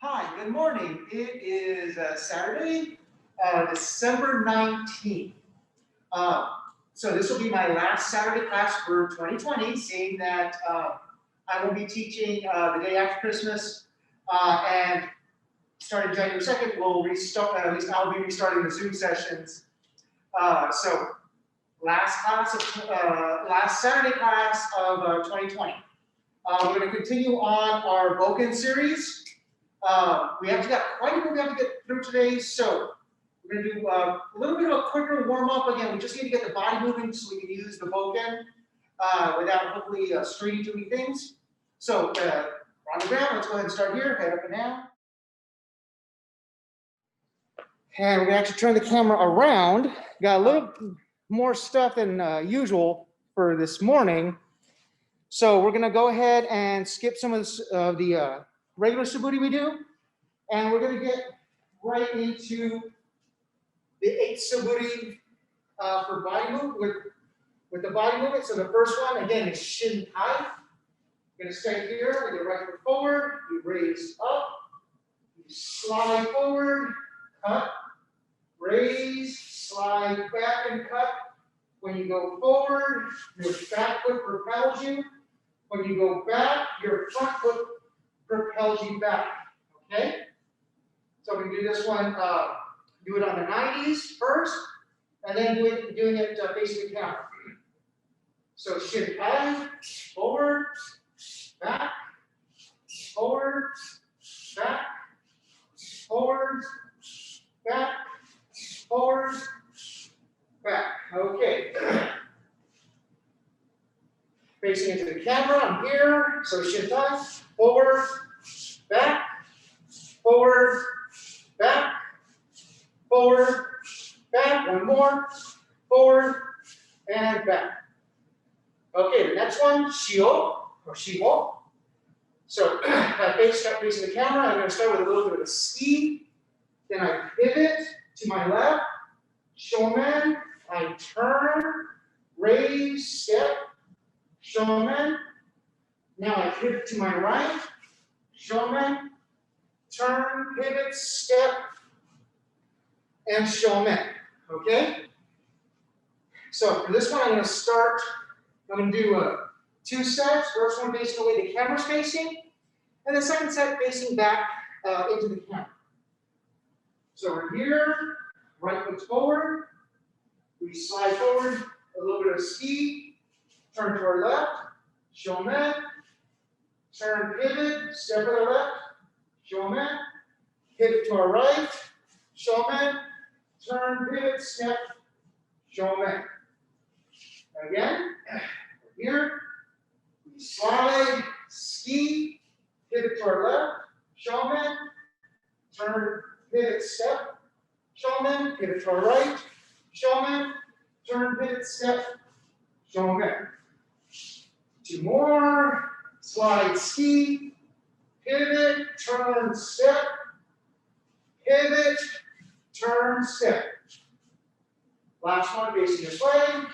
Hi, good morning. It is Saturday, December 19th. So this will be my last Saturday class for 2020, seeing that I will be teaching the day after Christmas, and starting January 2nd, we'll restart, at least I'll be restarting the Zoom sessions. So last Saturday class of 2020. We're going to continue on our bokken series. We have got quite a bit we have to get through today, so we're going to do a little bit of a quicker warm up. Again, we just need to get the body moving so we can use the bokken without hopefully straining too many things. So we're on the ground. Let's go ahead and start here. Head up and down. And we're going to actually turn the camera around. Got a little more stuff than usual for this morning. So we're going to go ahead and skip some of the regular siburi we do. And we're going to get right into the 8 siburi for body movement with the body movement. So the first one, again, is shin tai. You're going to stay here with your right foot forward. You raise up. You slide forward, cut, raise, slide back and cut. When you go forward, your back foot propels you. When you go back, your front foot propels you back. Okay? So we can do this one, do it on the 90s first, and then doing it facing the camera. So shin tai, forward, back, forward, back, forward, back, forward, back. Okay. Facing into the camera, I'm here. So shin tai, forward, back, forward, back, forward, back. One more, forward, and back. Okay, the next one, shio or shibo. So facing the camera, I'm going to start with a little bit of a ski. Then I pivot to my left, shomen, I turn, raise, step, shomen. Now I pivot to my right, shomen, turn, pivot, step, and shomen. Okay? So for this one, I'm going to do 2 sets. First one facing the way the camera's facing, and the second set facing back into the camera. So we're here, right foot forward. We slide forward, a little bit of ski, turn to our left, shomen, turn, pivot, step to the left, shomen, pivot to our right, shomen, turn, pivot, step, shomen. Again, here, we slide, ski, pivot to our left, shomen, turn, pivot, step, shomen, pivot to our right, shomen, turn, pivot, step, shomen. 2 more, slide, ski, pivot, turn, step, pivot, turn, step. Last one facing this way,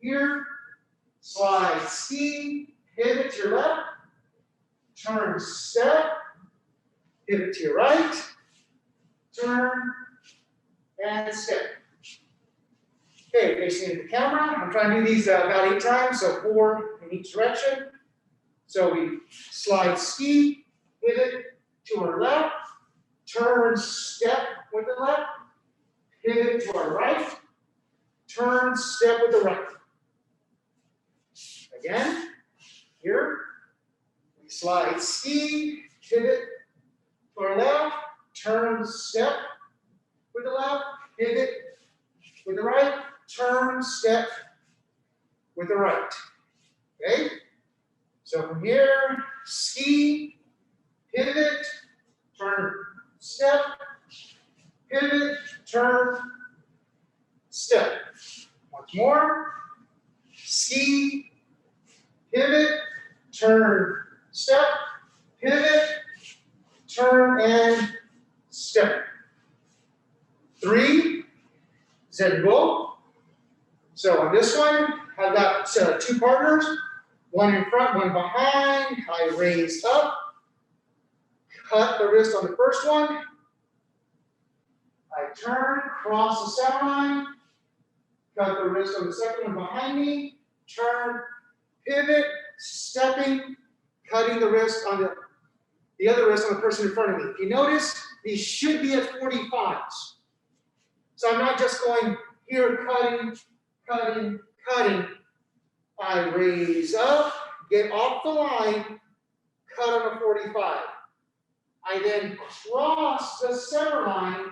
here, slide, ski, pivot to your left, turn, step, pivot to your right, turn, and step. Okay, facing into the camera. I'm trying to do these about 8 times, so 4 in each direction. So we slide, ski, pivot to our left, turn, step with the left, pivot to our right, turn, step with the right. Again, here, we slide, ski, pivot to our left, turn, step with the left, pivot with the right, turn, step with the right. Okay? So from here, ski, pivot, turn, step, pivot, turn, step. Once more, ski, pivot, turn, step, pivot, turn, and step. 3, zengo, So on this one, I've got two partners, one in front, one behind. I raise up, cut the wrist on the first one. I turn, cross the center line, cut the wrist on the second one behind me, turn, pivot, stepping, cutting the wrist on the other wrist on the person in front of me. If you notice, these should be at 45s. So I'm not just going here, cutting, cutting, cutting. I raise up, get off the line, cut on a 45. I then cross the center line,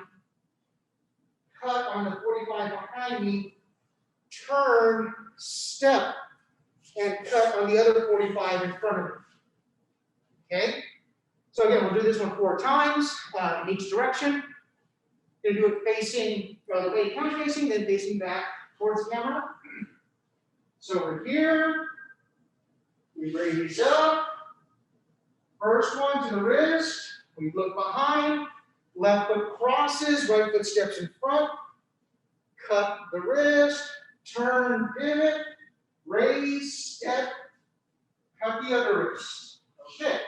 cut on the 45 behind me, turn, step, and cut on the other 45 in front of me. Okay? So again, we'll do this one 4 times in each direction. We'll do it facing, the way counter facing, then facing back towards the camera. So we're here, we raise up, first one to the wrist, we look behind, left foot crosses, right foot steps in front, cut the wrist, turn, pivot, raise, step, cut the other wrist. Okay.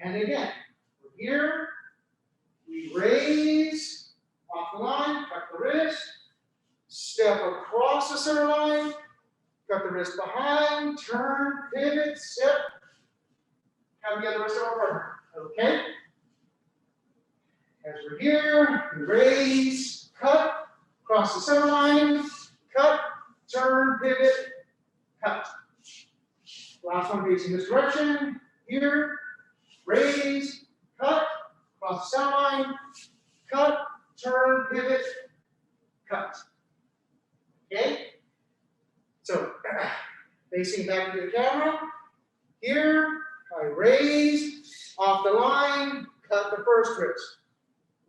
And again, we're here, we raise, off the line, cut the wrist, step across the center line, cut the wrist behind, turn, pivot, step, cut the other wrist of our partner. Okay? As we're here, we raise, cut, cross the center line, cut, turn, pivot, cut. Last one facing this direction, here, raise, cut, cross the center line, cut, turn, pivot, cut. Okay? So, facing back into the camera, here, I raise, off the line, cut the first wrist.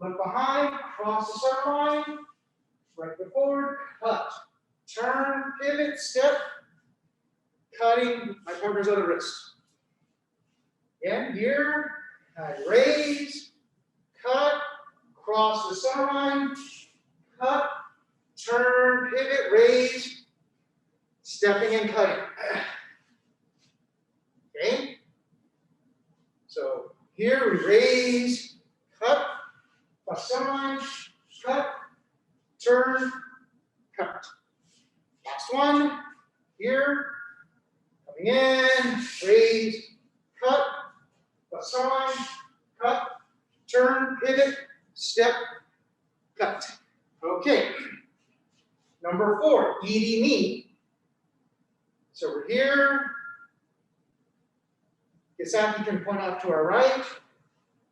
Look behind, cross the center line, right foot forward, cut, turn, pivot, step, cutting my partner's other wrist. Again, here, I raise, cut, cross the center line, cut, turn, pivot, raise, stepping and cutting. Okay? So here we raise, cut, cross center line, cut, turn, cut. Last one, here, coming in, raise, cut, cross center line, cut, turn, pivot, step, cut. Okay. Number 4, giri ni. So we're here. Kisaki can point off to our right.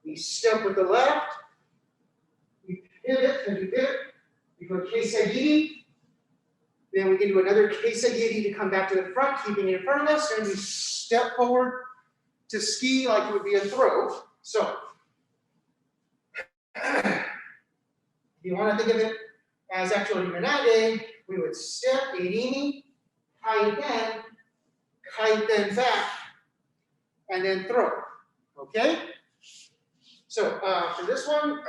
We step with the left. We pivot, and we pivot. We go kesa giri. Then we can do another kesa giri to come back to the front, keeping it in front of us. And we step forward to ski like it would be a throw. So, if you want to think of it as actually menage, we would step, irimi, kaiten, kaiten back, and then throw. Okay? So for this one,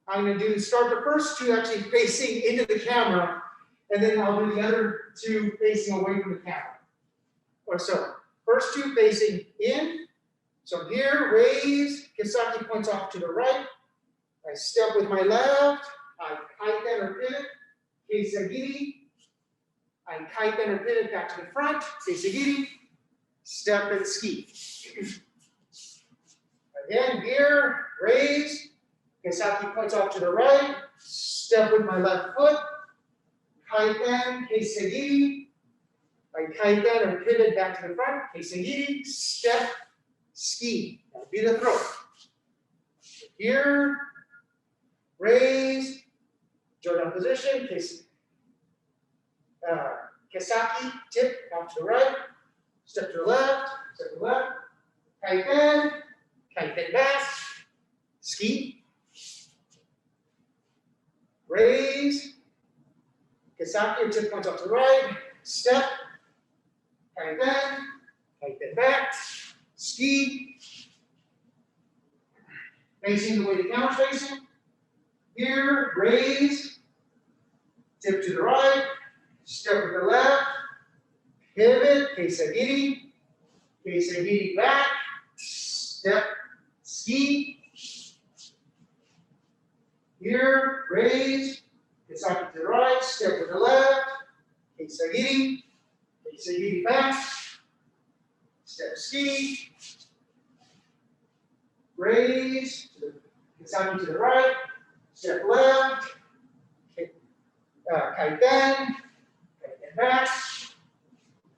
I'm going to start the first 2 actually facing into the camera, and then I'll do the other 2 facing away from the camera. Or so, first 2 facing in. So here, raise, Kisaki points off to the right. I step with my left, I kaiten or pivot, kesa giri. I kaiten or pivot back to the front, kesa giri, step and ski. Again, here, raise, Kisaki points off to the right, step with my left foot, kaiten, kesa giri. I kaiten or pivot back to the front, kesa giri, step, ski. That'll be the throw. Here, raise, Jordan position, Kisaki, tip, off to the right, step to the left, kaiten, kaiten back, ski, raise, Kisaki, tip points off to the right, step, kaiten, kaiten back, ski, facing the way the counter's facing. Here, raise, tip to the right, step with the left, pivot, kesa giri back, step, ski, here, raise, kesa to the right, step with the left, kesa giri back, step, ski, raise, kesa to the right, step left, kaiten back,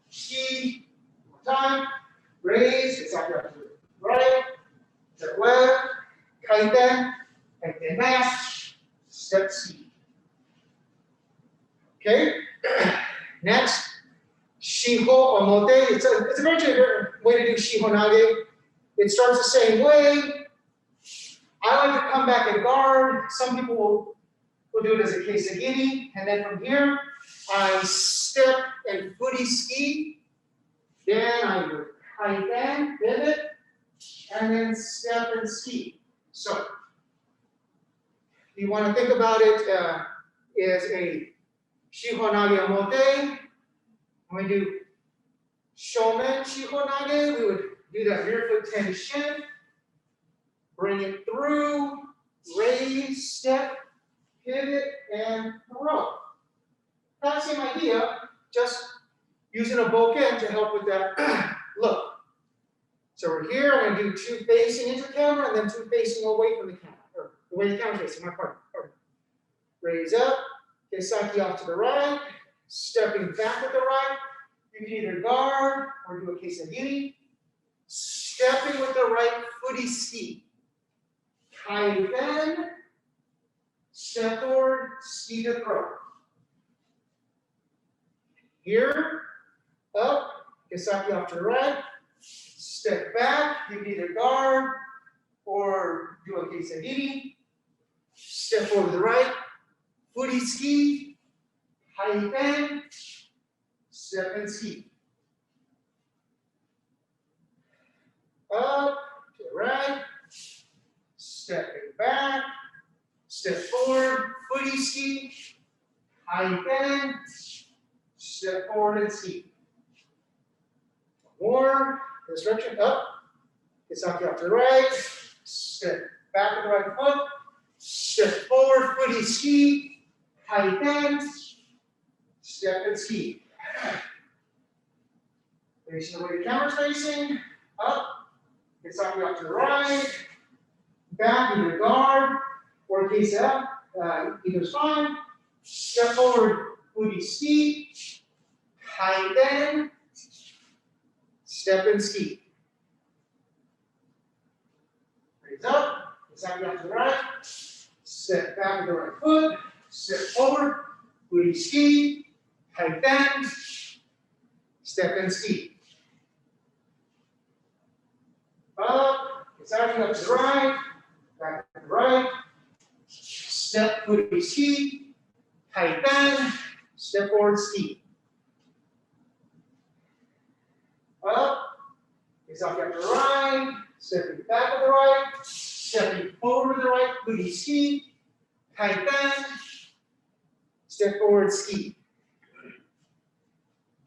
ski, one time, raise, kesa to the right, step left, kaiten back, step, ski. Okay, next, shiho omote. It's a very different way to do shiho nage. It starts the same way. I like to come back and guard. Some people will do it as a kesa giri, and then from here, I step and furi ski. Then I do kaiten, pivot, and then step and ski. So, you want to think about it as a shiho nage omote. When we do shomen shiho nage, we would do that rear foot tension, bring it through, raise, step, pivot, and throw. That same idea, just using a bokken to help with that look. So we're here, I'm going to do two facing into the camera and then two facing away from the camera, or the way the camera facing, my partner. Raise up, kesaki off to the right, stepping back with the right. You can either guard or do a kesa giri. Stepping with the right footy ski. Kaiten, step forward, ski to throw. Here, up, kesaki off to the right, step back. You can either guard or do a kesa giri. Step forward to the right, footy ski, kaiten, step and ski. Up to the right, stepping back, step forward, footy ski, kaiten, step forward and ski. More, this direction, up, kesaki off to the right, step back with the right foot, step forward, footy ski, kaiten, step and ski. Facing the way the camera's facing, up, kesaki off to the right, back, either guard or kesa, either's fine. Step forward, footy ski, kaiten, step and ski. Raise up, kesaki off to the right, step back with the right foot, step forward, footy ski, kaiten, step and ski. Up, kesaki up to the right, back to the right, step, footy ski, kaiten, step forward, ski. Up, kesaki up to the right, stepping back with the right, stepping forward with the right, footy ski, kaiten, step forward, ski.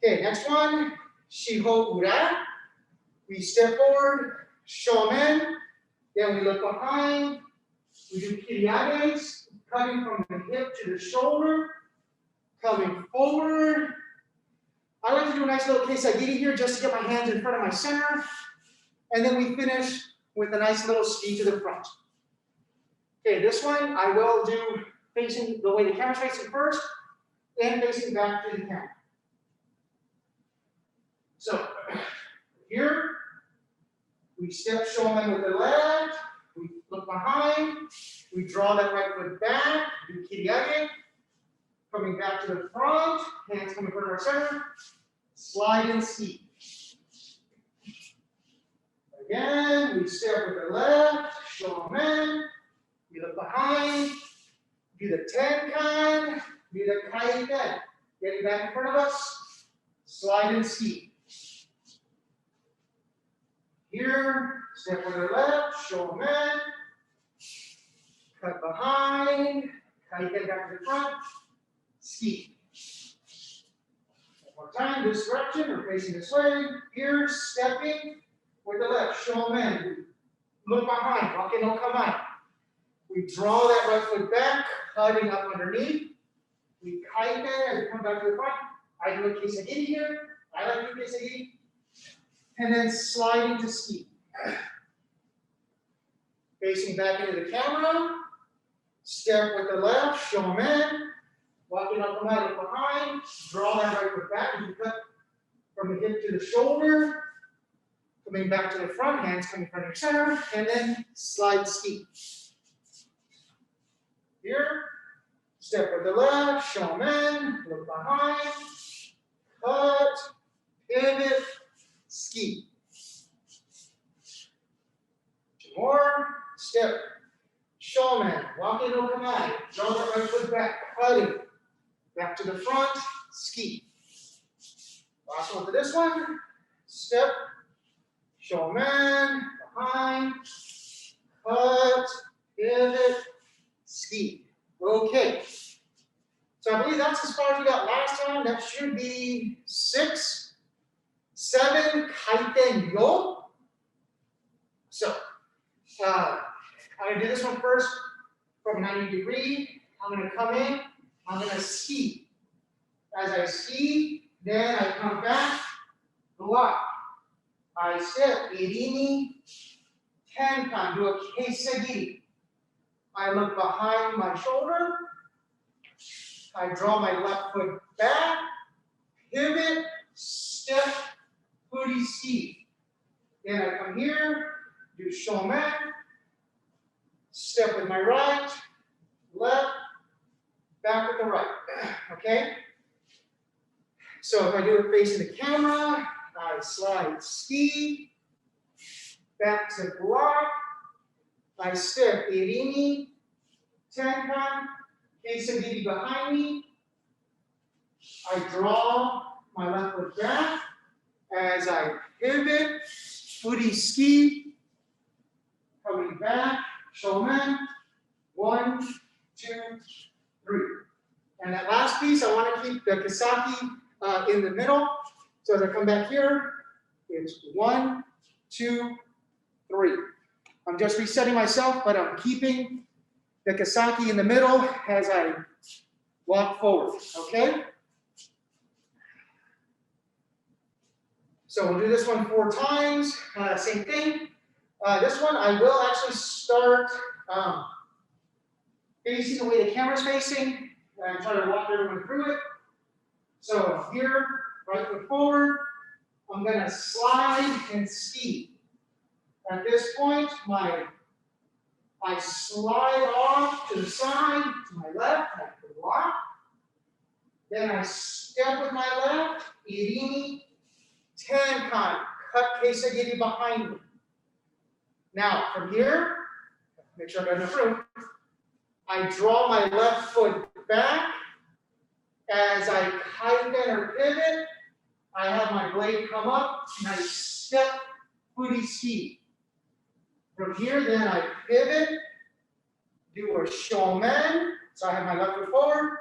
Okay, next one, shiho ura. We step forward, shomen, then we look behind, we do kiriage, coming from the hip to the shoulder, coming forward. I like to do a nice little kesa giri here just to get my hands in front of my center, and then we finish with a nice little ski to the front. Okay, this one I will do facing the way the camera's facing first, and facing back to the camera. So, here, we step shomen with the left, we look behind, we draw that right foot back, do kiriage, coming back to the front, hands coming in front of our center, slide and ski. Again, we step with the left, shomen, we look behind, do the tenkan, do the kaiten, getting back in front of us, slide and ski. Here, step with the left, shomen, cut behind, kaiten back to the front, ski. One more time, this direction, or facing this way. Here, stepping with the left, shomen. Look behind, walk in, no come out. We draw that right foot back, cutting up underneath. We kaiten as we come back to the front. I do a kesa giri here. I like to do kesa giri. And then sliding to ski. Facing back into the camera. Step with the left, shomen. Walking up and out, look behind. Draw that right foot back as you cut from the hip to the shoulder. Coming back to the front, hands coming from your center, and then slide ski. Here, step with the left, shomen, look behind, cut, pivot, ski. Two more, step, shomen, walking no kamai, draw the right foot back, cutting, back to the front, ski. Last one for this one, step, shomen, behind, cut, pivot, ski. Okay. So I believe that's as far as we got last time. That should be 6, 7 kaiten yo. So I'm going to do this one first from 90 degree. I'm going to come in. I'm going to ski. As I ski, then I come back, block. I step, irini, tenkan, do a kesa giri. I look behind my shoulder. I draw my left foot back, pivot, step, furi ski. Then I come here, do shomen, step with my right, left, back with the right. Okay? So if I do it facing the camera, I slide ski, back to block, I step irini, tenkan, kesa giri behind me, I draw my left foot back, as I pivot, furi ski, coming back, shomen, 1, 2, 3. And that last piece, I want to keep the kesaki in the middle. So as I come back here, it's 1, 2, 3. I'm just resetting myself, but I'm keeping the kesaki in the middle as I walk forward, okay? So we'll do this one 4 times, same thing. This one I will actually start facing the way the camera's facing and try to walk everyone through it. So here, right foot forward, I'm gonna slide and ski. At this point, I slide off to the side, to my left, I block. Then I step with my left, irini, tenkan, cut kesa giri behind me. Now, from here, make sure I got enough room, I draw my left foot back. As I kaiten or pivot, I have my blade come up, and I step, furi ski. From here, then I pivot, do a shomen. So I have my left foot forward.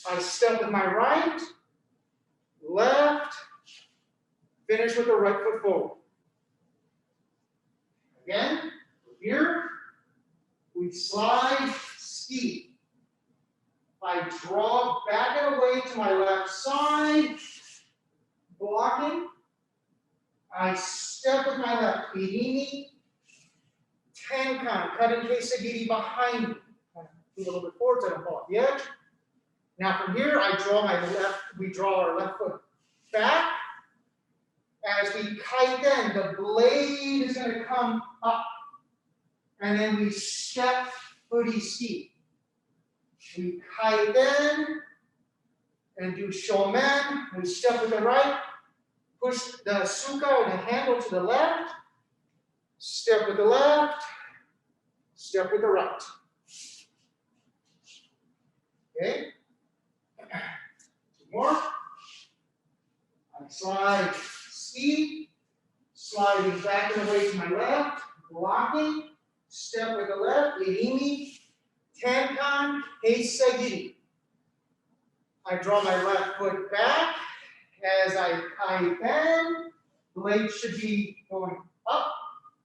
I step with my right, left, finish with the right foot forward. Again, from here, we slide, ski. I draw back and away to my left side, blocking. I step with my left, irini, tenkan, cutting kesa giri behind me. Move a little bit forward so I don't fall off the edge. Now from here, we draw our left foot back. As we kaiten, the blade is going to come up. And then we step, furi ski. We kaiten and do shomen. We step with the right, push the tsuka or the handle to the left, step with the left, step with the right. Okay? 2 more. I slide, ski, sliding back and away to my left, blocking, step with the left, irini, tenkan, kesa giri. I draw my left foot back as I kaiten. Blade should be going up.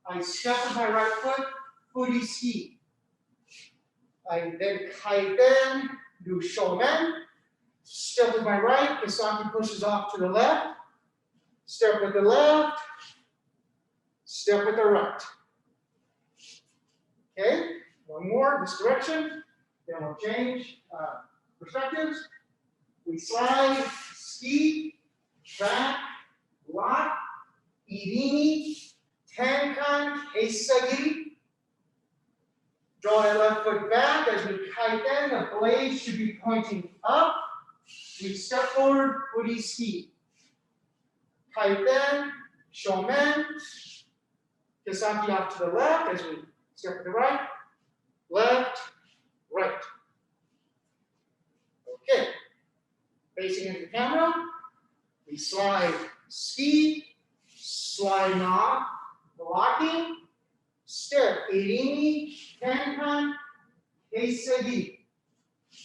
I step with my right foot, furi ski. I then kaiten, do shomen. Step with my right, Kisaki pushes off to the left. Step with the left. Step with the right. Okay, one more this direction. Then we'll change perspectives. We slide, ski, back, lock, irini, tenkan, kesa, giri. Draw that left foot back as we kaiten. The blade should be pointing up. We step forward, furi ski. Kaiten, shomen, kisaki off to the left as we step to the right, left, right. Okay, facing into the camera, we slide ski, slide knock, blocking, step, irini, tenkan, kesa.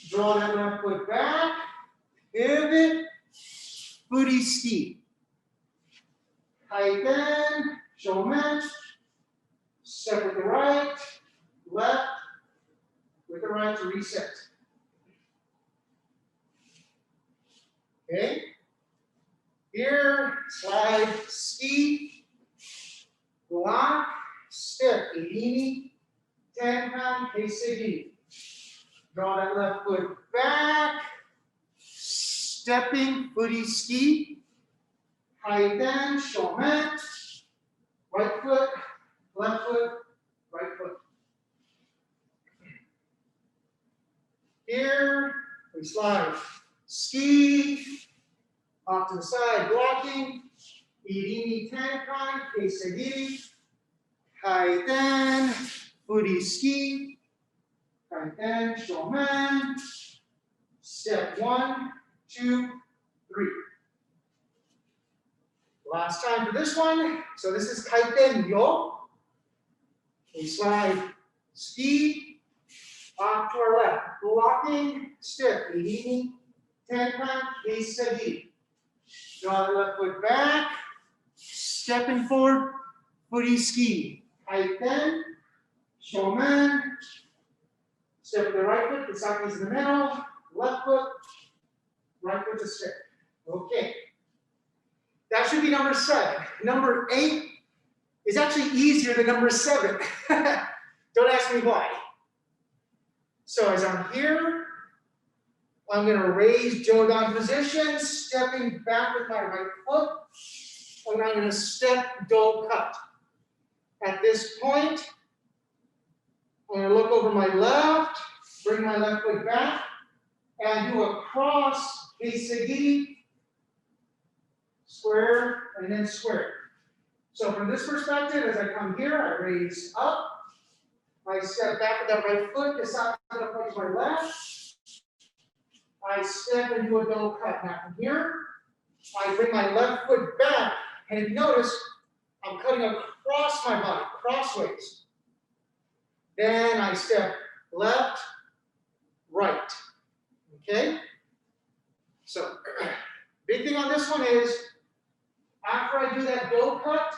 Draw that left foot back, pivot, furi ski. Kaiten, shomen, step with the right, left, with the right to reset. Okay? Here, slide, ski, block, step, irini, tenkan, kesa. Draw that left foot back, stepping, furi ski, kaiten, shomen, right foot, left foot, right foot. Here, we slide, ski, off to the side, blocking, irini, tenkan, kesa, kaiten, furi ski, kaiten, shomen, step 1, 2, 3. Last time for this one. So this is kaiten yo. We slide, ski, off to our left, blocking, step, irini, tenkan, kesa. Draw the left foot back, stepping forward, furi ski, kaiten, shomen, step with the right foot, Kisaki is in the middle, left foot, right foot to step. Okay. That should be number 7. Number 8 is actually easier than number 7. Don't ask me why. So as I'm here, I'm going to raise Jodan position, stepping back with my right foot, and I'm going to step do cut. At this point, I'm going to look over my left, bring my left foot back, and do a cross, kesa, square, and then square. So from this perspective, as I come here, I raise up, I step back with that right foot, Kisaki points my left, I step and do a do cut. Now from here, I bring my left foot back, and if you notice, I'm cutting across my body, crossways. Then I step left, right. Okay? So, big thing on this one is, after I do that do cut,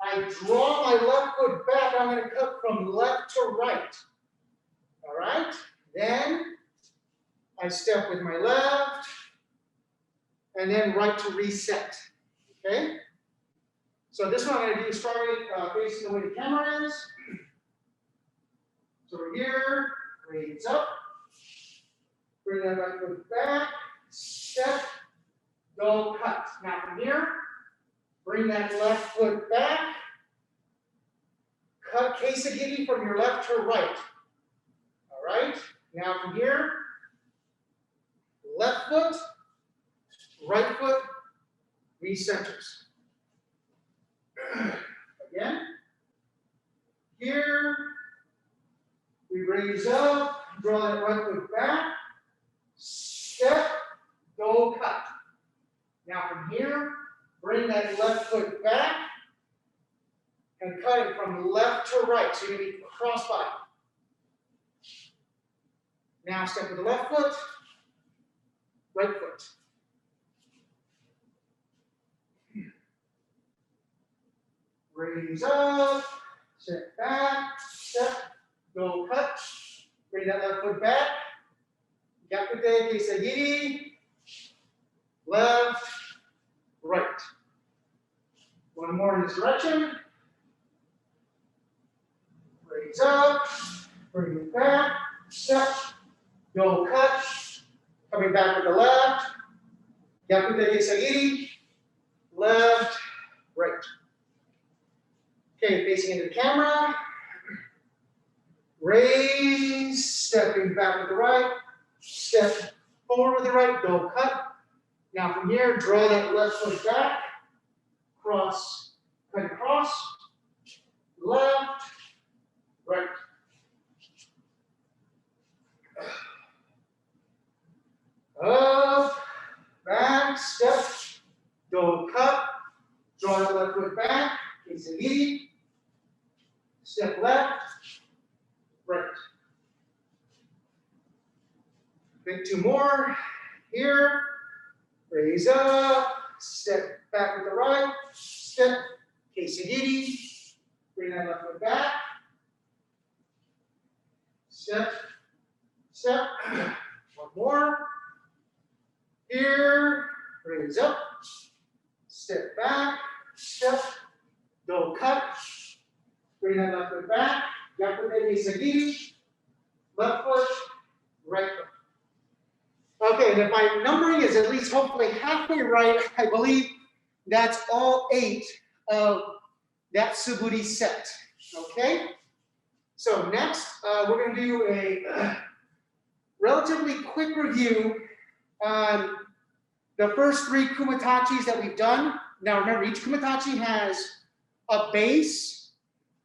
I draw my left foot back. I'm going to cut from left to right. All right? Then I step with my left, and then right to reset. Okay? So this one I'm going to do starting facing the way the camera is. So we're here, raise up, bring that right foot back, step, do cut. Now from here, bring that left foot back, cut kesa from your left to right. All right? Now from here, left foot, right foot, recenters. Again, here, we raise up, draw that right foot back, step, do cut. Now from here, bring that left foot back, and cut it from left to right, so you're going to be cross body. Now step with the left foot, raise up, step back, step, go cut, bring that left foot back, gyakute, kesa, giri, left, right. One more in this direction. Raise up, bring it back, step, go cut, coming back with the left, gyakute, kesa, giri, left, right. Okay, facing into the camera. Raise, stepping back with the right, step forward with the right, go cut. Now from here, draw that left foot back, cross, cut across, left, right. Up, back, step, go cut, draw that left foot back, kesa giri, step left, right. Make two more. Here, raise up, step back with the right, step, kesa giri, bring that left foot back, step, step, one more. Here, raise up, step back, step, go cut, bring that left foot back, gyakute, kesa giri, left foot, right foot. Okay, and if my numbering is at least hopefully halfway right, I believe that's all 8 of that siburi set. Okay? So next, we're going to do a relatively quick review on the first 3 kumitachis that we've done. Now remember, each kumitachi has a base,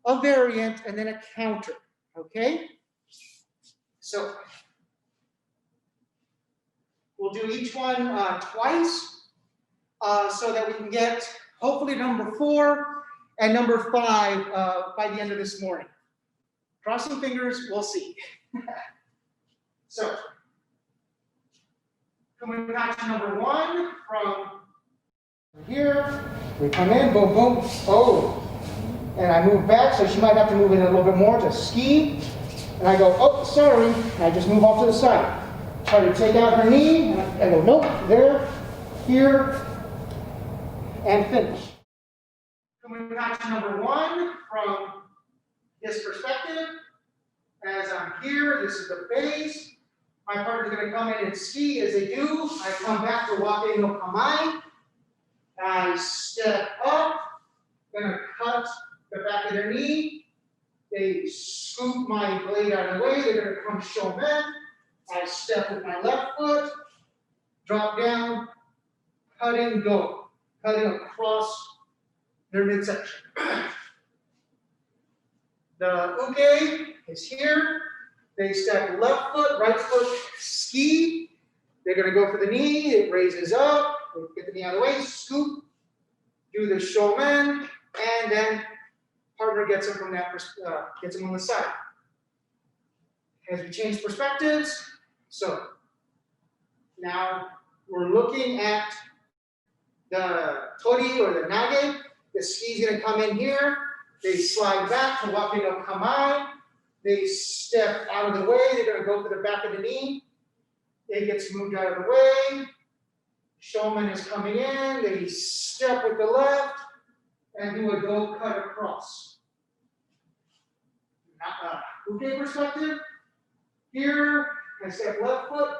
a variant, and then a counter. Okay? So we'll do each one twice so that we can get hopefully number 4 and number 5 by the end of this morning. Crossing fingers, we'll see. So, kumitachi number 1 from here. We come in, boom, boom. Oh, and I move back, so she might have to move in a little bit more to ski. And I go, oh, sorry. And I just move off to the side. Try to take out her knee, and I go, nope, there, here, and finish. Kumitachi number 1 from this perspective. As I'm here, this is the base. My partner's going to come in and ski. As they do, I come back to wakke no kamae. I step up, going to cut the back of their knee. They scoop my blade out of the way. They're going to come shomen. I step with my left foot, drop down, cutting, go. Cutting across their midsection. The uke is here. They step left foot, right foot, ski. They're going to go for the knee. It raises up. Get the knee out of the way, scoop, do the shomen, and then partner gets them from that, gets them on the side. As we change perspectives, so now we're looking at the tori or the nage. The ski's going to come in here. They slide back to wakke no kamae. They step out of the way. They're going to go to the back of the knee. It gets moved out of the way. Shomen is coming in. They step with the left and do a go cut across. Uke perspective. Here, I step left foot,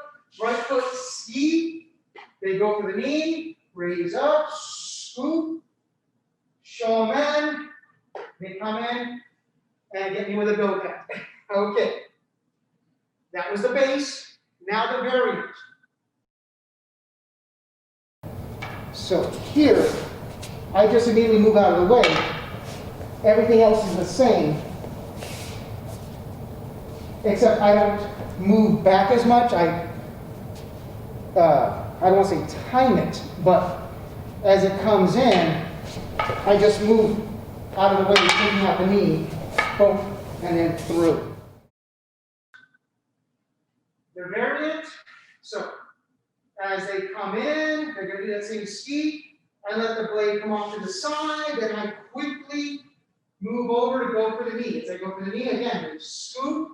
right foot, ski. They go for the knee, raise up, scoop, shomen. They come in and get me with a go cut. Okay. That was the base. Now the variant. So here, I just immediately move out of the way. Everything else is the same. Except I don't move back as much. I don't want to say time it, but as it comes in, I just move out of the way, taking out the knee, boom, and then through. The variant, so as they come in, they're going to do that same ski. I let the blade come off to the side, then I quickly move over to go for the knee. As I go for the knee, again, they scoop.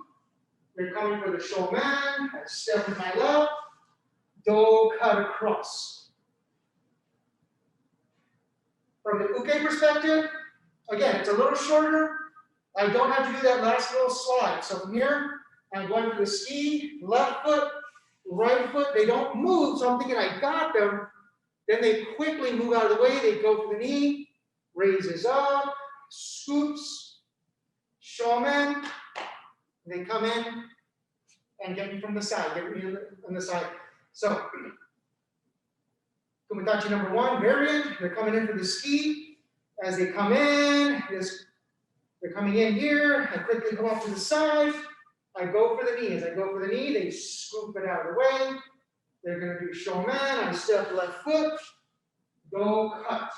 They're coming for the shomen. I step with my left. Do cut across. From the uke perspective, again, it's a little shorter. I don't have to do that last little slide. So from here, I'm going for the ski, left foot, right foot. They don't move, so I'm thinking I got them. Then they quickly move out of the way. They go for the knee, raises up, scoops, shomen. They come in and get me from the side, get me on the side. So, kumitachi number 1, variant. They're coming in for the ski. As they come in, they're coming in here. I quickly go off to the side. I go for the knee. As I go for the knee, they scoop it out of the way. They're going to do shomen. I step left foot. Go cut.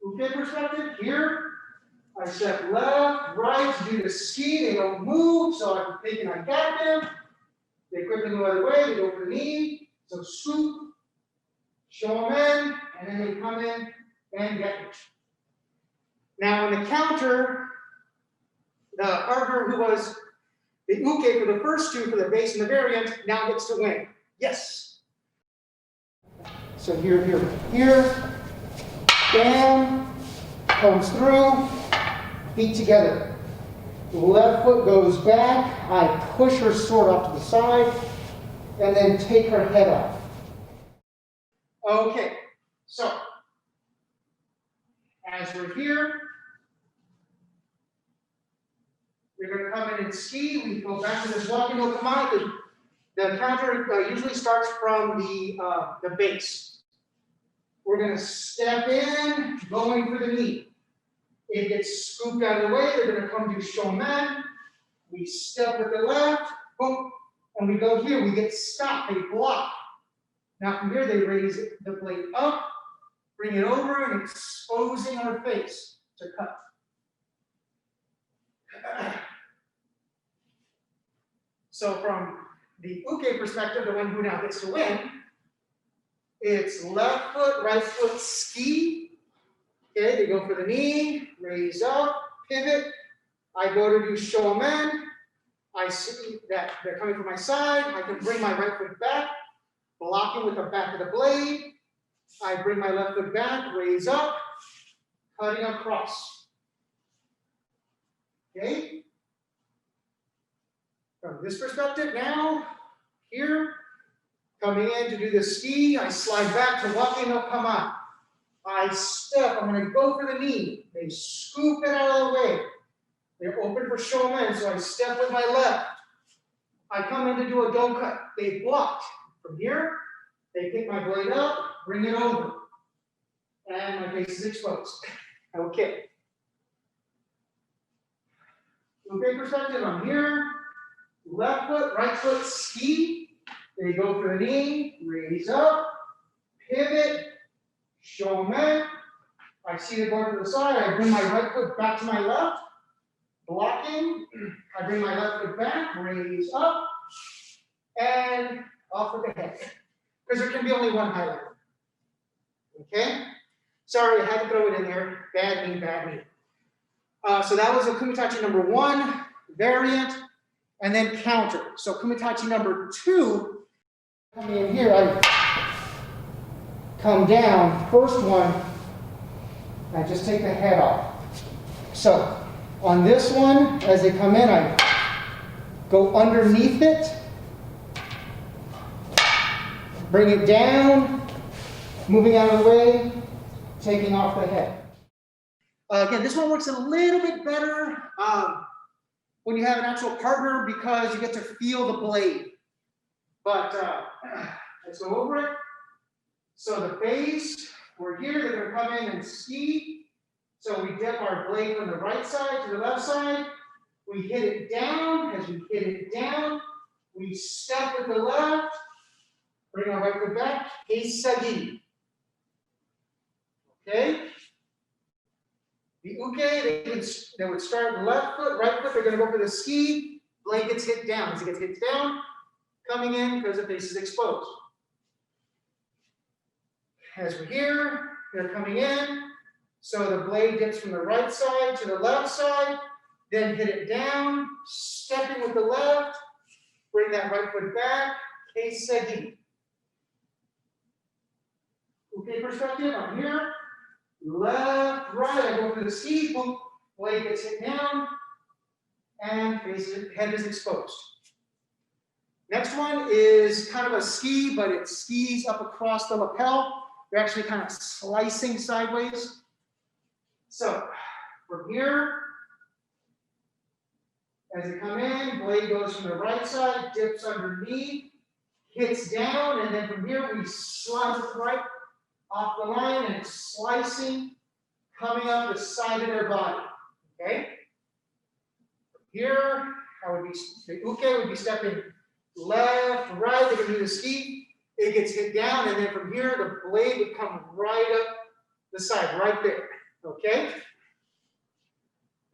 Uke perspective here. I step left, right to do the ski. They don't move, so I'm thinking I got them. They quickly move out of the way. They go for the knee. So scoop, shomen, and then they come in and get me. Now on the counter, the partner who was the uke for the first two for the base and the variant now gets to win. Yes. So here, bam, comes through, feet together. The left foot goes back, I push her sword off to the side, and then take her head off. Okay, so, as we're here, we're going to come in and ski. We go back to this walking no kamai. The counter usually starts from the base. We're going to step in, going for the knee. It gets scooped out of the way. They're going to come do shomen. We step with the left, boom, and we go here. We get stopped. They block. Now from here, they raise the blade up, bring it over, and exposing our face to cut. So from the uke perspective, the one who now gets to win, it's left foot, right foot, ski. Okay, they go for the knee, raise up, pivot. I go to do shomen. I see that they're coming from my side. I can bring my right foot back, blocking with the back of the blade. I bring my left foot back, raise up, cutting across. Okay? From this perspective now, here, coming in to do the ski, I slide back to walking no kamai. I step, I'm going to go for the knee. They scoop it out of the way. They're open for shomen, so I step with my left. I come in to do a do cut. They block. From here, they pick my blade up, bring it over. And my face is exposed. Okay. Uke perspective, I'm here. Left foot, right foot, ski. They go for the knee, raise up, pivot, shomen. I see the going to the side. I bring my right foot back to my left, blocking. I bring my left foot back, raise up, and off with the head. Because there can be only one highlight. Okay? Sorry, I had to throw it in there. Bad me, bad me. So that was a kumitachi number 1, variant, and then counter. So kumitachi number 2, coming in here, I come down. First one, I just take the head off. So on this one, as they come in, I go underneath it, bring it down, moving out of the way, taking off the head. Again, this one works a little bit better when you have an actual partner because you get to feel the blade. But let's go over it. So the base, we're here, they're going to come in and ski. So we dip our blade from the right side to the left side. We hit it down. As we hit it down, we step with the left, bring our right foot back, kesa giri. Okay? The uke, they would start left foot, right foot, they're going to go for the ski, blade gets hit down. As it gets hit down, coming in because the face is exposed. As we're here, they're coming in, So the blade dips from the right side to the left side, then hit it down, stepping with the left, bring that right foot back, kesa giri. Okay, perspective, I'm here, left, right, I go for the ski, boom, blade gets hit down, and head is exposed. Next one is kind of a ski, but it skis up across the lapel. You're actually kind of slicing sideways. So from here, as you come in, blade goes from the right side, dips underneath, hits down, and then from here we slide it right off the line and slicing, coming up the side of their body. Okay? From here, the uke would be stepping left, right, they're going to do the ski. It gets hit down, and then from here, the blade would come right up the side, right there. Okay?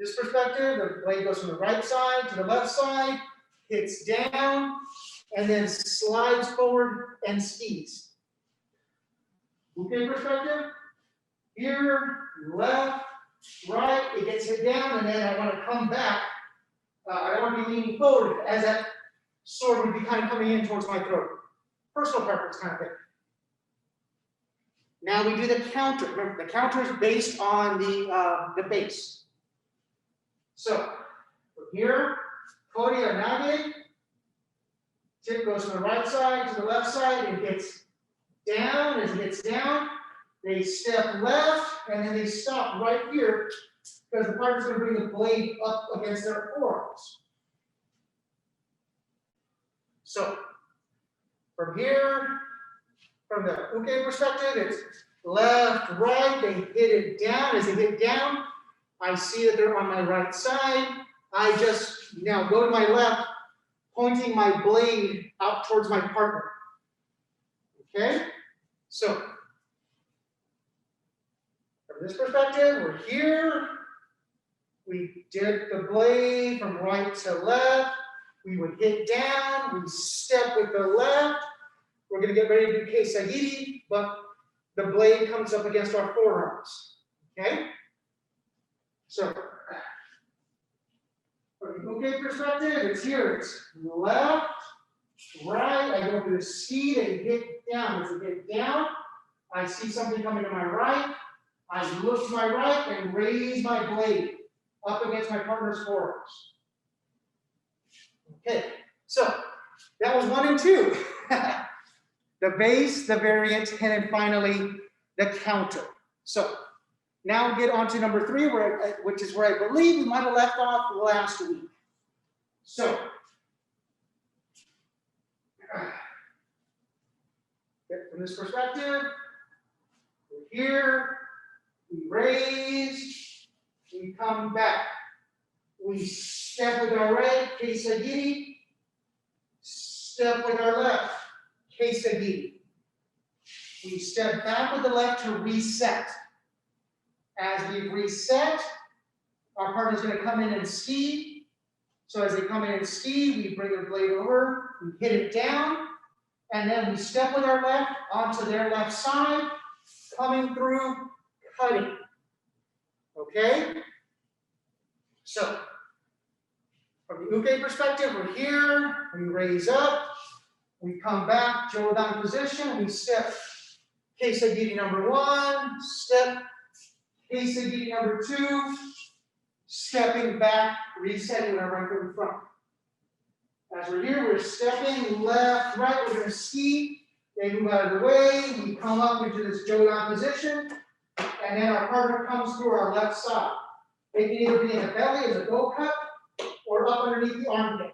This perspective, the blade goes from the right side to the left side, hits down, and then slides forward and skis. Okay, perspective. Here, left, right, it gets hit down, and then I want to come back. I don't want to be leaning forward as that sword would be kind of coming in towards my throat. Personal preference kind of thing. Now we do the counter. Remember, the counter is based on the base. So from here, kori or nage, tip goes from the right side to the left side and gets down. As it gets down, they step left and then they stop right here because the partner's going to bring the blade up against their forearms. So from here, from the uke perspective, it's left, right, they hit it down. As they hit down, I see that they're on my right side. I just now go to my left, pointing my blade out towards my partner. Okay? So, from this perspective, we're here. We dip the blade from right to left. We would hit down. We step with the left. We're going to get ready to do kesa giri, but the blade comes up against our forearms. Okay? So, from the uke perspective, it's here. It's left, right. I go for the ski, they hit down. As it hit down, I see something coming to my right. I look to my right and raise my blade up against my partner's forearms. Okay, so that was 1 and 2. The base, the variant, and then finally the counter. So now we'll get on to number 3, which is where I believe we might have left off last week. So, from this perspective, we're here, we raise, we come back. We step with our right, kesa giri, step with our left, kesa giri. We step back with the left to reset. As we reset, our partner's going to come in and ski. So as they come in and ski, we bring the blade over, we hit it down, and then we step with our left onto their left side, coming through, cutting. Okay? So, from the uke perspective, we're here, we raise up, we come back, jodan position, we step kesa giri number 1, step kesa giri number 2, stepping back, resetting with our right foot in front. As we're here, we're stepping left, right, we're going to ski, they move out of the way, we come up into this jodan position, and then our partner comes through our left side. They can either be in the belly as a go cut, or up underneath the armpit.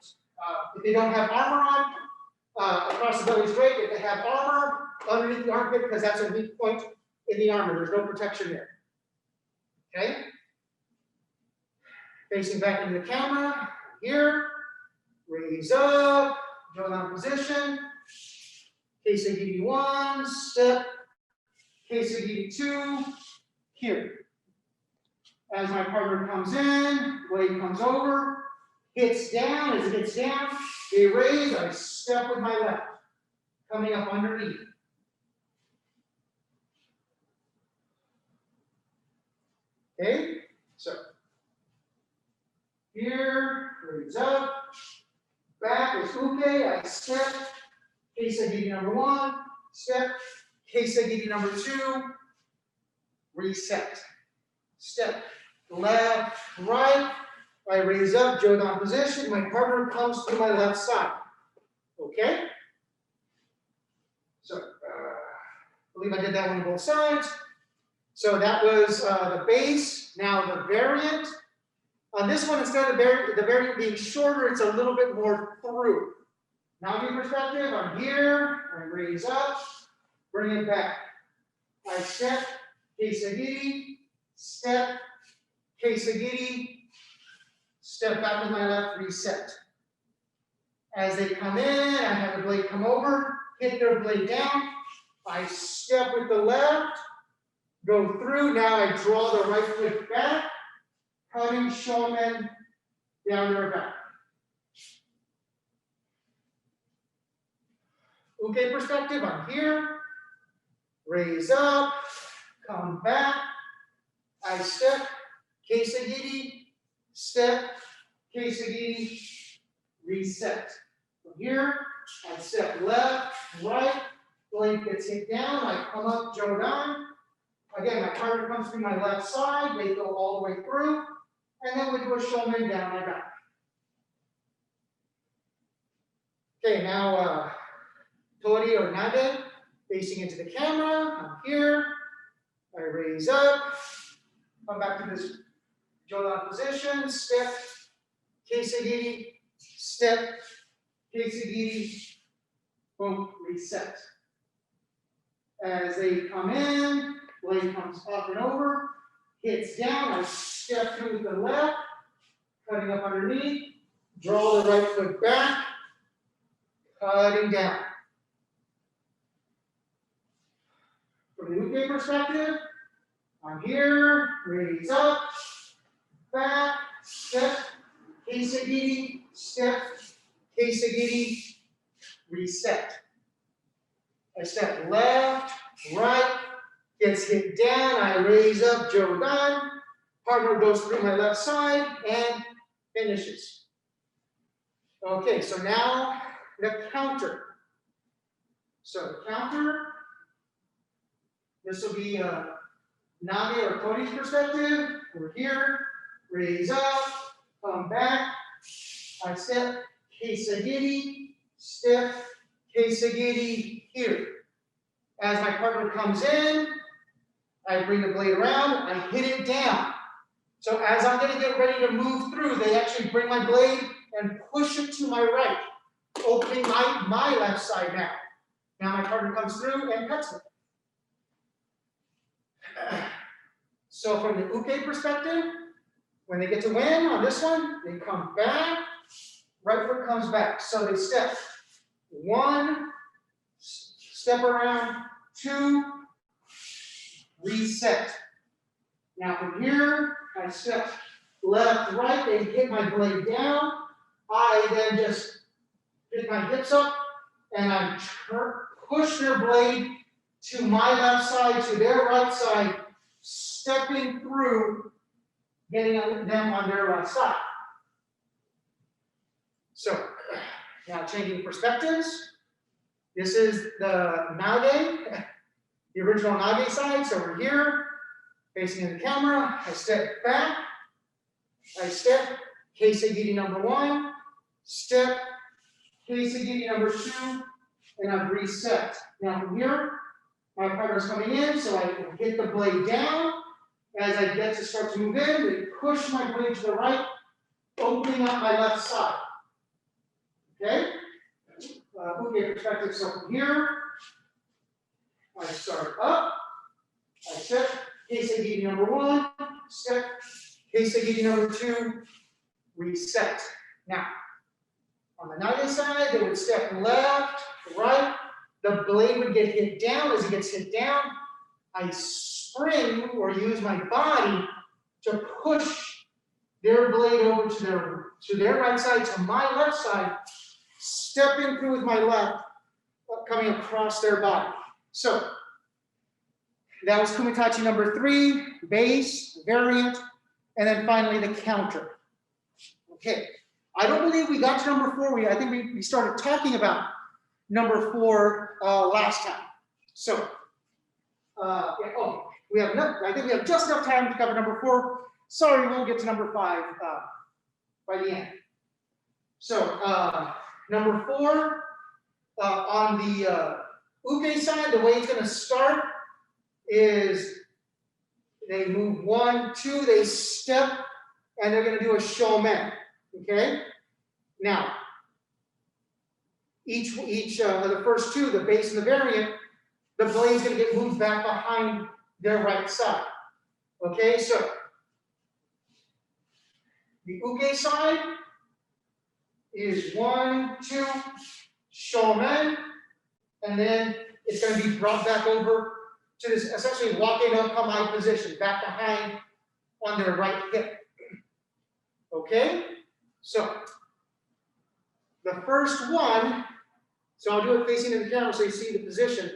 If they don't have armor on, across the belly is great. If they have armor, underneath the armpit, because that's a weak point in the armor. There's no protection there. Okay? Facing back into the camera, here, raise up, jodan position, kesa giri 1, step, kesa giri 2, here. As my partner comes in, blade comes over, hits down. As it hits down, they raise, I step with my left, coming up. coming up underneath. Okay, so here, raise up, back is uke, I step, kesa giri number 1, step, kesa giri number 2, reset. Step, left, right, I raise up, jodan position, my partner comes to my left side. Okay? So, I believe I did that one on both sides. So that was the base. Now the variant. On this one, instead of the variant being shorter, it's a little bit more through. Now, view perspective, I'm here, I raise up, bring it back. I step, kesa giri, step, kesa giri, step back with my left, reset. As they come in, I have the blade come over, hit their blade down, I step with the left, go through, now I draw the right foot back, cutting shomen down their back. Uke perspective, I'm here, raise up, come back, I step, kesa giri, step, kesa giri, reset. From here, I step left, right, blade gets hit down, I come up, jodan. Again, my partner comes through my left side, they go all the way through, and then we do a shomen down my back. Okay, now tori or nage, facing into the camera. I'm here. I raise up, come back to this jodan position, step, kesa giri, step, kesa giri, boom, reset. As they come in, blade comes up and over, hits down, I step through with the left, cutting up underneath, draw the right foot back, cutting down. From the uke perspective, I'm here, raise up, back, step, kesa giri, step, kesa giri, reset. I step left, right, gets hit down, I raise up, jodan, partner goes through my left side and finishes. Okay, so now the counter. So the counter, this will be nage or tori's perspective. We're here, raise up, come back, I step, kesa giri, step, kesa giri here. As my partner comes in, I bring the blade around, I hit it down. So as I'm going to get ready to move through, they actually bring my blade and push it to my right, opening my left side now. Now my partner comes through and cuts it. So from the uke perspective, when they get to win on this one, they come back, right foot comes back. So they step 1, step around, 2, reset. Now from here, I step left, right, they hit my blade down. I then just pick my hips up and I push their blade to my left side, to their right side, stepping through, getting them on their right side. So now changing perspectives. This is the nage, the original nage side. So we're here, facing in the camera. I step back. I step, kesa giri number 1, step, kesa giri number 2, and I've reset. Now from here, my partner's coming in, so I hit the blade down. As I get to start to move in, they push my blade to the right, opening up my left side. Okay? Uke perspective, so from here, I start up, I step, kesa giri number 1, step, kesa giri number 2, reset. Now, on the nage side, they would step left, right, the blade would get hit down. As it gets hit down, I spring or use my body to push their blade over to their right side, to my left side, stepping through with my left, coming across their body. So, That was kumi tachi number 3, base, variant, and then finally the counter. Okay, I don't believe we got to number 4. I think we started talking about number 4 last time. So, yeah, oh, we have enough, I think we have just enough time to cover number 4. Sorry, we'll get to number 5 by the end. So, number 4, on the uke side, the way it's going to start is they move 1, 2, they step, and they're going to do a shomen. Okay? Now, each of the first 2, the base and the variant, the blade's going to get moved back behind their right side. Okay, so the uke side is 1, 2, shomen, and then it's going to be brought back over to this essentially walking no kamae position, back behind on their right hip. Okay, so the first one, so I'll do it facing in the camera so you see the position.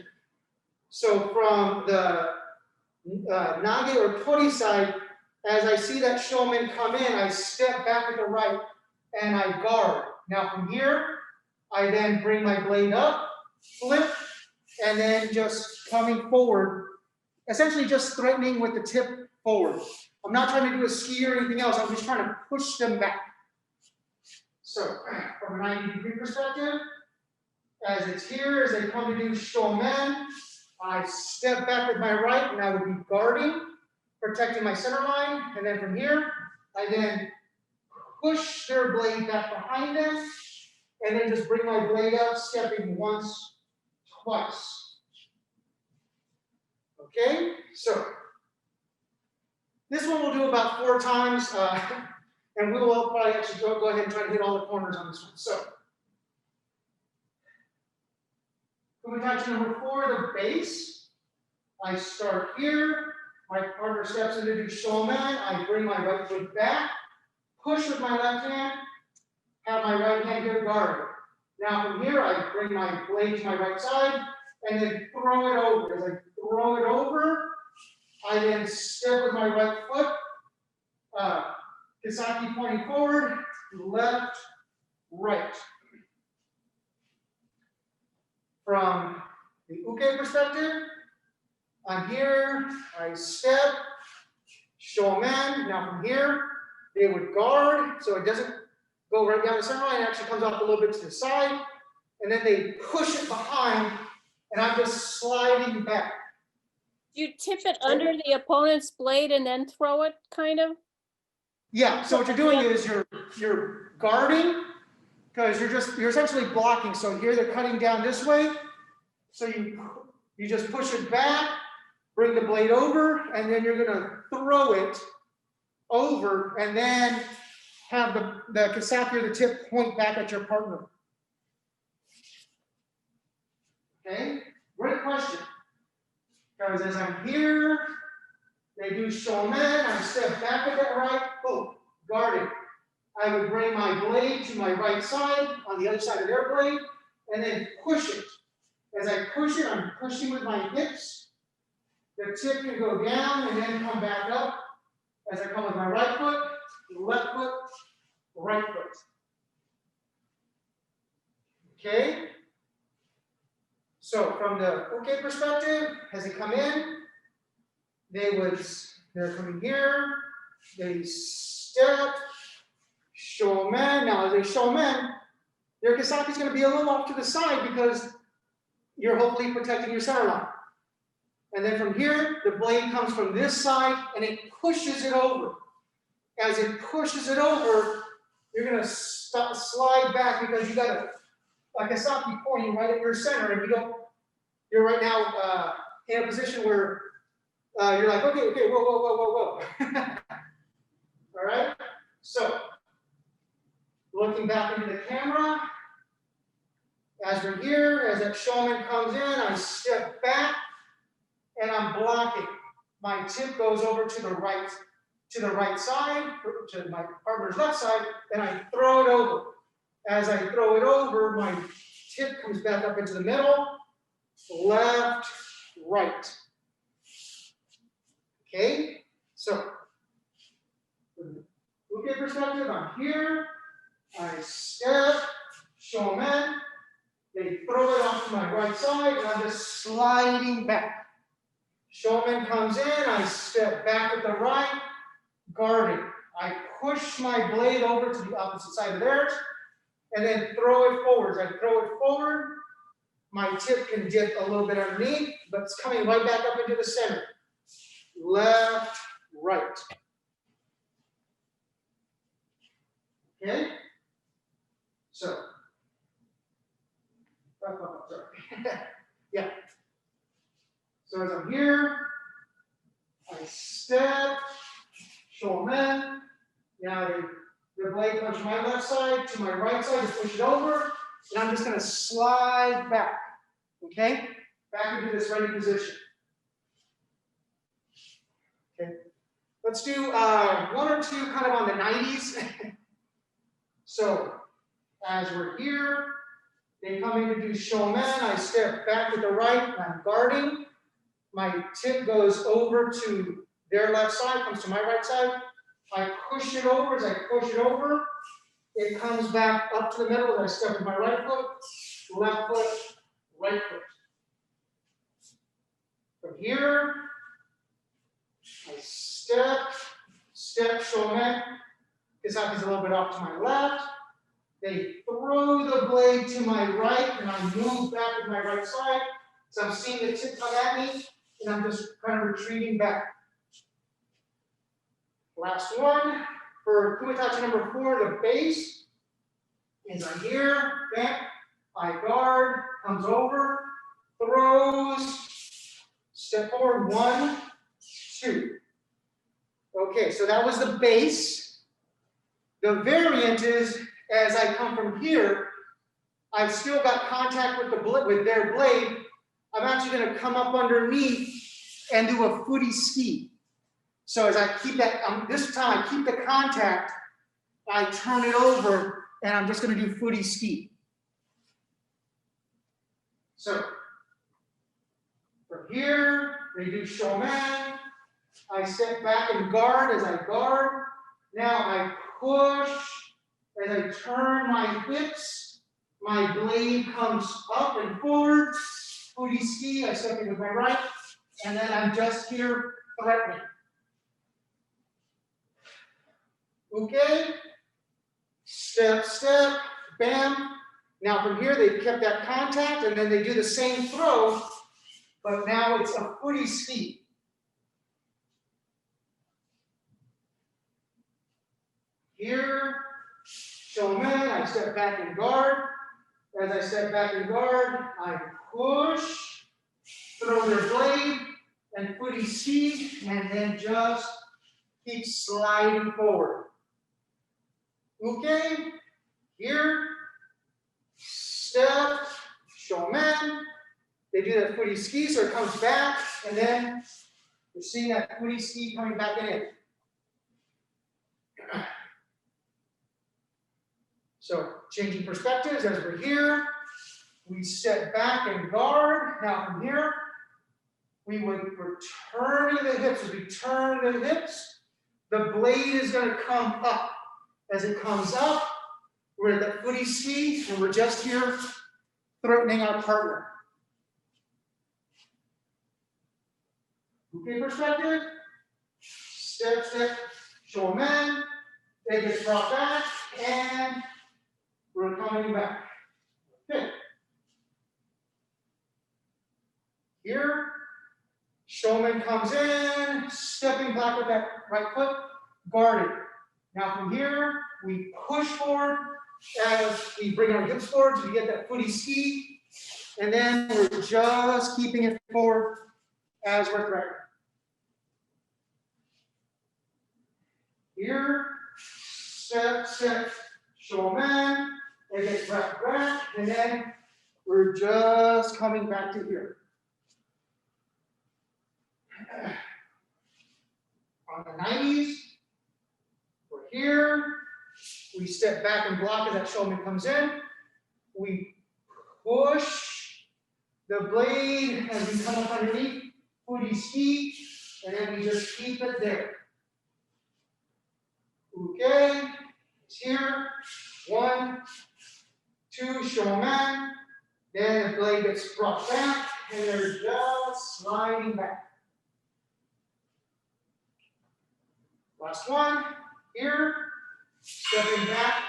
So from the nage or tori side, as I see that shomen come in, I step back with the right and I guard. Now from here, I then bring my blade up, flip, and then just coming forward, essentially just threatening with the tip forward. I'm not trying to do a ski or anything else, I'm just trying to push them back. So from a 90-degree perspective, as it's here, as they come to do shomen, I step back with my right and I would be guarding, protecting my center line, and then from here, I then push their blade back behind them, and then just bring my blade up, stepping once, twice. Okay, so this one we'll do about 4 times, and we will probably actually go ahead and try to hit all the corners on this one. So, kumitachi number 4, the base. I start here, my partner steps in to do shomen, I bring my right foot back, push with my left hand, have my right hand here guarded. Now from here, I bring my blade to my right side, and then throw it over. As I throw it over, I then step with my right foot, kisaki pointing forward, left, right. From the uke perspective, I'm here, I step, shomen. Now from here, they would guard, so it doesn't go right down the center line, it actually comes off a little bit to the side, and then they push it behind, and I'm just sliding back. You tip it under the opponent's blade and then throw it, kind of? Yeah, so what you're doing is you're guarding, because you're essentially blocking. So here they're cutting down this way, so you just push it back, bring the blade over, and then you're gonna throw it over, and then have the kisaki or the tip point back at your partner. Okay, great question. Because as I'm here, they do shomen, I step back with that right, boom, guarded. I would bring my blade to my right side, on the other side of their blade, and then push it. As I push it, I'm pushing with my hips. The tip can go down and then come back up. As I come with my right foot, left foot, right foot. Okay? So from the uke perspective, as they come in, they're coming here, they step, shomen. Now as they shomen, their kisaki is going to be a little off to the side because you're hopefully protecting your center line. And then from here, the blade comes from this side and it pushes it over. As it pushes it over, you're going to slide back because you got a kisaki pointing right at your center, and you're right now in a position where you're like, okay, whoa. All right, so looking back into the camera, as we're here, as that shomen comes in, I step back and I'm blocking. My tip goes over to the right side, to my partner's left side, and I throw it over. As I throw it over, my tip comes back up into the middle, left, right. Okay, so uke perspective, I'm here, I step, shomen, they throw it off to my right side, and I'm just sliding back. Shomen comes in, I step back with the right, guarding. I push my blade over to the opposite side of theirs, and then throw it forwards. I throw it forward, my tip can dip a little bit underneath, but it's coming right back up into the center. Left, right. Okay? So, sorry. Yeah. So as I'm here, I step, shomen. Now the blade comes from my left side to my right side to push it over, and I'm just going to slide back. Okay? Back into this ready position. Okay. Let's do one or two kind of on the 90s. So, as we're here, they come in to do shomen. I step back with the right, and I'm guarding. My tip goes over to their left side, comes to my right side. I push it over. As I push it over, it comes back up to the middle. As I step with my right foot, left foot, right foot. From here, I step, shomen. Kesa is a little bit off to my left. They throw the blade to my right, and I move back with my right side. So I'm seeing the tip come at me, and I'm just kind of retreating back. Last one, for kumi tachi number 4, the base is right here, back, I guard, comes over, throws, step forward, 1, 2. Okay, so that was the base. The variant is, as I come from here, I've still got contact with their blade. I'm actually going to come up underneath and do a furi ski. So as I keep that, this time I keep the contact, I turn it over, and I'm just going to do furi ski. So from here, they do shomen. I step back and guard. As I guard, now I push. As I turn my hips, my blade comes up and forward. Furi ski, I step in with my right, and then I'm just here threatening. Okay, step, step, bam. Now from here, they've kept that contact, and then they do the same throw, but now it's a furi ski. Here, shomen, I step back and guard. As I step back and guard, I push, throw their blade, and furi ski, and then just keep sliding forward. Okay, here, step, shomen. They do that furi ski, so it comes back, and then you're seeing that furi ski coming back in. So, changing perspectives as we're here, we step back and guard. Now from here, we're turning the hips. As we turn the hips, the blade is going to come up. As it comes up, we're at that furi ski, and we're just here threatening our partner. Okay, perspective. Step, step, shomen. They get brought back, and we're coming back. Okay. Here, shomen comes in, stepping back with that right foot, guarded. Now from here, we push forward as we bring our hips forward to get that furi ski, and then we're just keeping it forward as we're threatening. Here, step, step, shomen, and get back, and then we're just coming back to here. On the 90s, we're here, we step back and block as that shomen comes in, we push the blade as we come up underneath, furi ski, and then we just keep it there. Okay, it's here. 1, 2, shomen. Then the blade gets brought back, and they're just sliding back. Last one, here. Stepping back,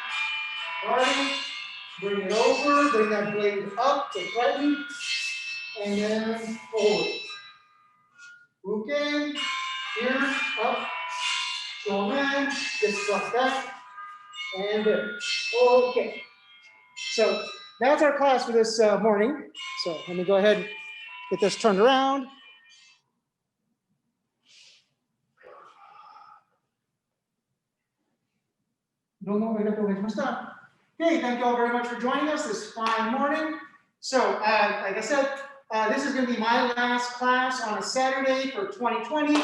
guarding. Bring it over, bring that blade up to tighten, and then forward. Okay, here, up, shomen, gets brought back, and there. Okay. So that's our class for this morning. So let me go ahead and get this turned around. Okay, thank you all very much for joining us this fine morning. So, like I said, this is going to be my last class on a Saturday for 2020.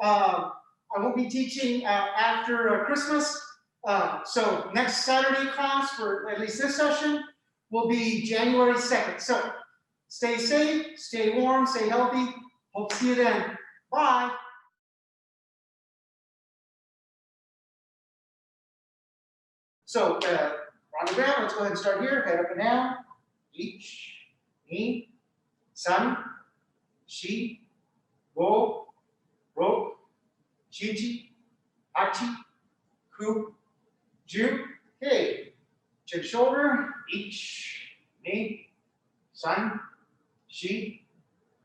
I won't be teaching after Christmas. So next Saturday class for at least this session will be January 2nd. So stay safe, stay warm, stay healthy. Hope to see you then. Bye. So on the ground, let's go ahead and start here. Head up and down. Ich, ni, san, shi, go, ro, chichi, hachi, ku, ju. Okay. Chin shoulder. Ich, ni, san, shi,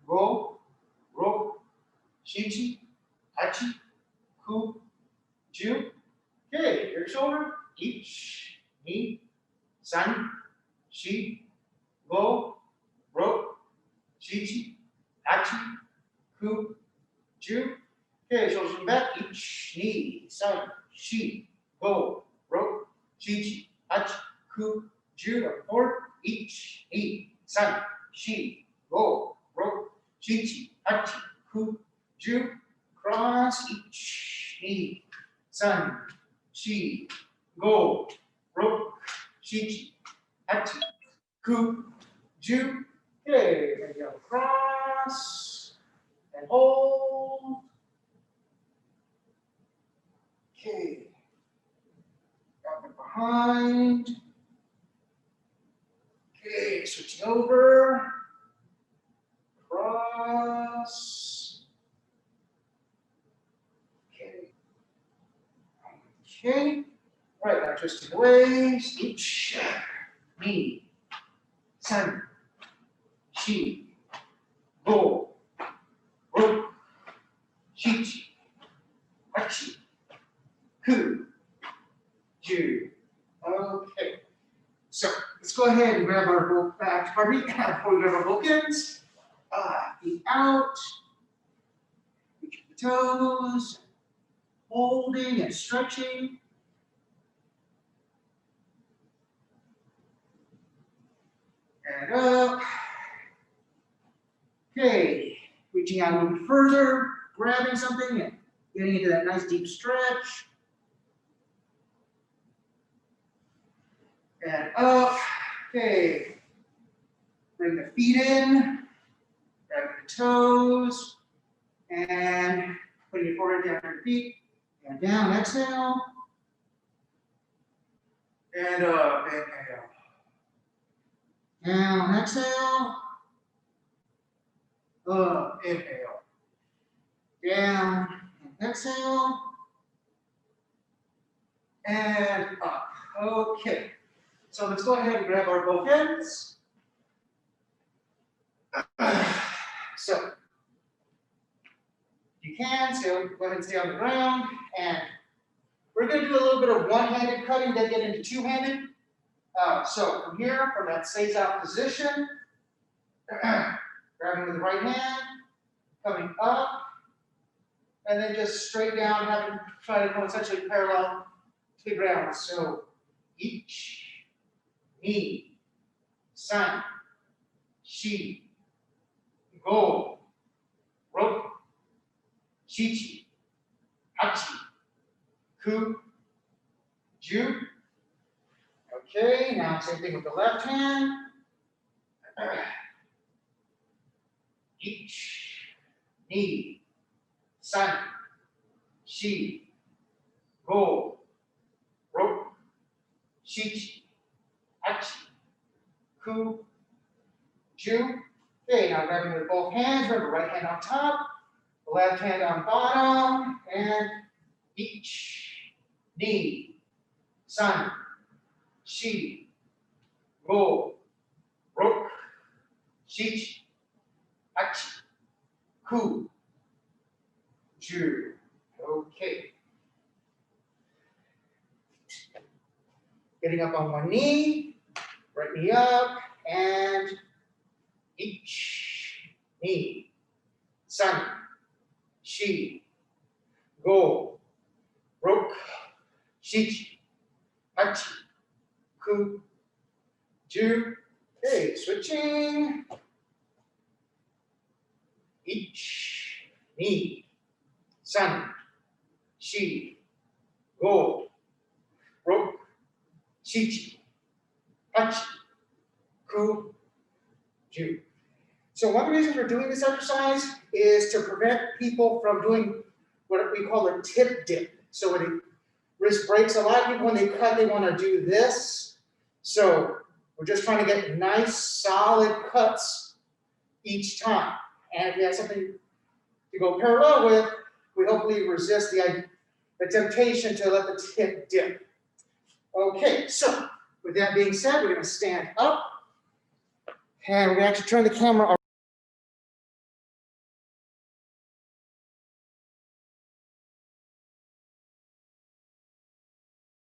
go, ro, chichi, hachi, ku, ju. Okay. Your shoulder. Ich, ni, san, shi, go, ro, chichi, hachi, ku, ju. Okay, shoulders from back. Ich, ni, san, shi, go, ro, chichi, hachi, ku, ju. Up forward. Ich, ni, san, shi, go, ro, chichi, hachi, ku, ju. Cross. Ich, ni, san, shi, go, ro, chichi, hachi, ku, ju. Okay, there you go. Cross and hold. Okay. Got it behind. Okay, switching over. Cross. Okay. Okay. All right, now twisting away. Ich, ni, san, shi, go, ro, chichi, hachi, ku, ju. Okay. So let's go ahead and grab our back. Before we grab our bookends. Feet out. Reach the toes. Holding and stretching. And up. Okay, reaching out a little bit further, grabbing something and getting into that nice deep stretch. And up. Okay, bring the feet in, grabbing the toes, and putting your forehead down your feet, and down, exhale. And up, inhale. Down, exhale. Up, inhale. Down, exhale. And up. Okay. So let's go ahead and grab our both ends. So you can, so go ahead and stay on the ground. And we're going to do a little bit of one-handed cutting, then get into two-handed. So from here, from that seiza position, grabbing with the right hand, coming up, and then just straight down, try to go essentially parallel to the ground. So ich, ni, san, shi, go, ro, chichi, hachi, ku, ju. Okay, now same thing with the left hand. Ich, ni, san, shi, go, ro, shichi, hachi, ku, ju. Okay, now grabbing with both hands, remember right hand on top, left hand on bottom, and each, ni, san, shi, go, ro, shichi, hachi, ku, ju. Okay. Getting up on one knee, right knee up, and each, ni, san, shi, go, rok, shichi, hachi, ku, ju. Okay, switching. Each, ni, san, shi, go, rok, shichi, hachi, ku, ju. So one of the reasons we're doing this exercise is to prevent people from doing what we call a tip dip. So when the wrist breaks, a lot of people when they cut, they want to do this. So we're just trying to get nice, solid cuts each time. And if you have something to go parallel with, we hopefully resist the temptation to let the tip dip. Okay, so with that being said, we're going to stand up and we're going to actually turn the camera